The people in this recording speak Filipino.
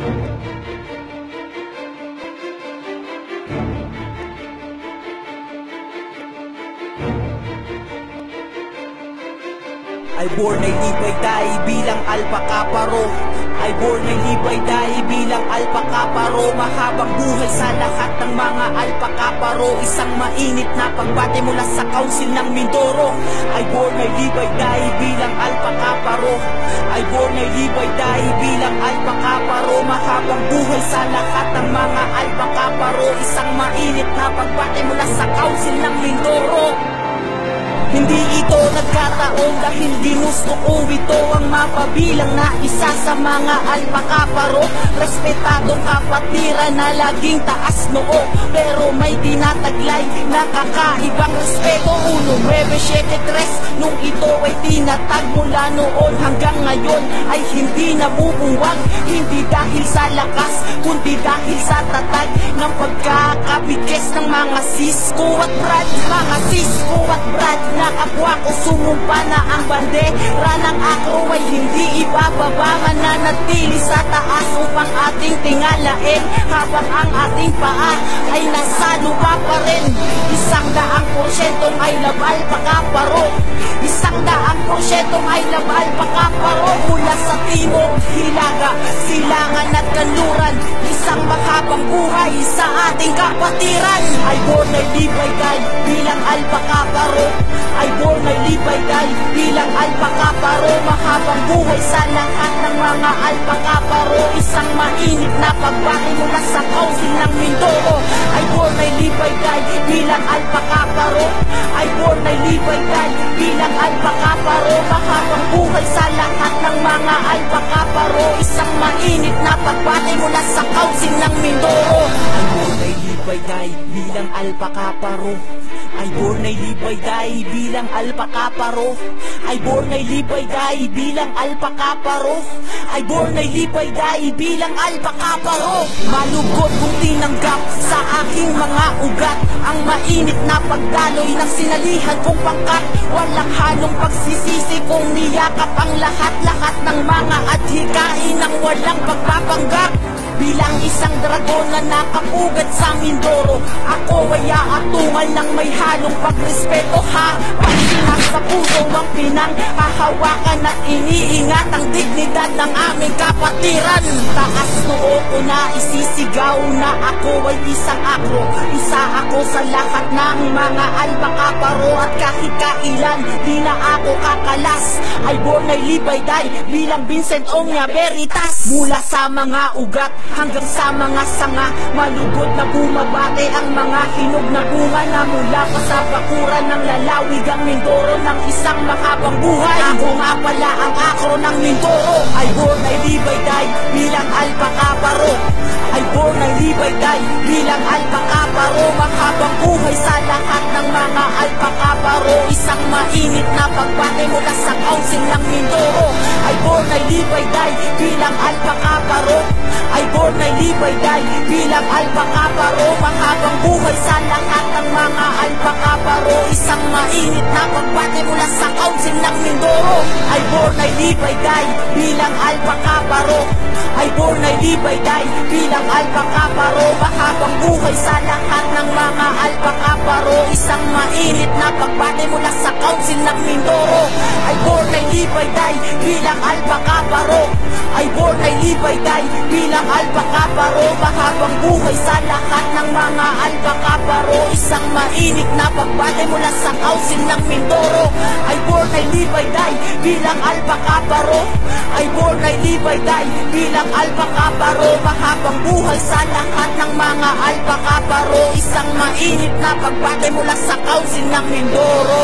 Ay born ay libay dahil bilang alpaka paro. Ay born ay libay dahil bilang alpaka paro. Mahabang buhay sa lahat ng mga alpaka paro. Isang mainit na pagbate mula sa Council ng Mindoro. Ay born ay libay dahil bilang alpaka paro. Ay born ay libay dahil bilang alpaka paro. Mahabang buhay sa lahat ng mga alpaka paro. Isang mainit na pagbate mula sa Council ng Mindoro. Hindi ito nagkataon dahil ginusto ko ito ang mapabilang na isa sa mga alpaka paro. Respetadong kapatiran na laging taas noo, pero may tinataglay na kakaibang respeto. 1973 nung ito ay tinatag, mula noon hanggang ngayon ay hindi nabubuwag. Hindi dahil sa lakas, kundi dahil sa tatag ng pagkakabigis ng mga Cisco at Brad. Mga Cisco at Brad na kapwa ko, sumumpa na ang bandera ng Acro ay hindi ibababa. Mananatili sa taas upang ating tingalain habang ang ating paa ay nasa lupa pa rin. 100% ay labal pakaparo. 100% ay labal pakaparo. Mula sa timog, hilaga, silangan at kanluran, isang mahabang buhay sa ating kapatiran. Ay born ay libay dahil bilang alpaka paro. Ay born ay libay dahil bilang alpaka paro. Mahabang buhay sa lahat ng mga alpaka paro. Isang mainit na pagbati mula sa Council ng Mindoro. Ay born ay libay dahil bilang alpaka paro. Ay born ay libay dahil bilang alpaka paro. Mahabang buhay sa lahat ng mga alpaka paro. Isang mainit na pagbati mula sa Council ng Mindoro. Ay born ay libay dahil bilang alpaka paro. Ay born ay libay dahil bilang alpaka paro. Ay born ay libay dahil bilang alpaka paro. Ay born ay libay dahil bilang alpaka paro. Malugod kung tinanggap sa aking mga ugat ang mainit na pagdaloy ng sinalihan kong pangkat. Walang halong pagsisisi kung niyakap ang lahat-lahat ng mga adhikain ng walang pagpapanggap. Bilang isang dragon na nakapugad sa Mindoro, ako ay aatungal ng may halong pagrespeto. Habang sinasa puso ang pinanghahawakan at iniingat ang dignidad ng aming kapatiran. Taas noo ko na isisigaw na ako ay isang Acro. Isa ako sa lahat ng mga alpaka paro, at kahit kailan di na ako kakalas. Ay born ay libay dahil bilang Vincent Oña Veritas. Mula sa mga ugat hanggang sa mga sanga, malugod na bumabate ang mga hinog na bunga na mula pa sa bakuran ng lalawig ang Mindoro ng isang mahabang buhay. Ako nga pala ang Acro ng Mindoro. Ay born ay libay dahil bilang alpaka paro. Ay born ay libay dahil bilang alpaka paro. Mahabang buhay sa lahat ng mga alpaka paro. Isang mainit na pagbate mula sa Council ng Mindoro. Ay born ay libay dahil bilang alpaka paro. Ay born ay libay dahil bilang alpaka paro. Mahabang buhay sa lahat ng mga alpaka paro. Isang mainit na pagbate mula sa Council ng Mindoro. Ay born ay libay dahil bilang alpaka paro. Ay born ay libay dahil bilang alpaka paro. Mahabang buhay sa lahat ng mga alpaka paro. Isang mainit na pagbate mula sa Council ng Mindoro. Ay born ay libay dahil bilang alpaka paro. Ay born ay libay dahil bilang alpaka paro. Mahabang buhay sa lahat ng mga alpaka paro. Isang mainit na pagbate mula sa Council ng Mindoro. Ay born ay libay dahil bilang alpaka paro. Ay born ay libay dahil bilang alpaka paro. Mahabang buhay sa lahat ng mga alpaka paro. Isang mainit na pagbate mula sa Council ng Mindoro.